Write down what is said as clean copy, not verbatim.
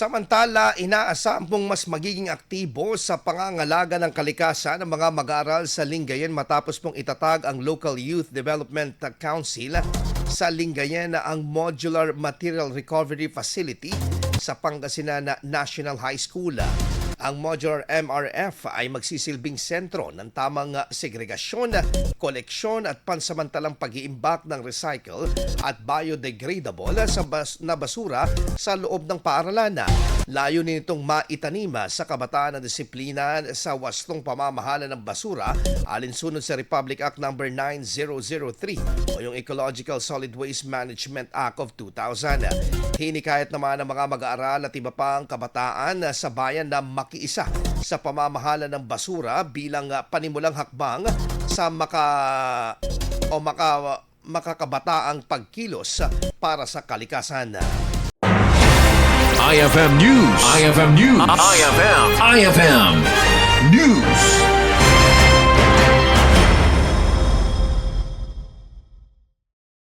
Samantala, inaasam pong mas magiging aktibo sa pangangalaga ng kalikasan ng mga mag-aaral sa Lingayen matapos pong itatag ang Local Youth Development Council sa Lingayen ang Modular Material Recovery Facility sa Pangasinan National High School. Ang Modular Mrf ay magsisilbing sentro ng tamang segregasyon, koleksyon at pansamantalang pag-iimbak ng recycle at biodegradable na basura sa loob ng paaralan. Layunin nitong maitanima sa kabataan ang disiplina sa wastong pamamahala ng basura alinsunod sa Republic Act No. 9003 o yung Ecological Solid Waste Management Act of 2000. Hinikayat naman ng mga mag-aaral at iba pang kabataan sa bayan na makiisa sa pamamahala ng basura bilang panimulang hakbang sa makakabataang pagkilos para sa kalikasan. IFM News. IFM News. IFM News.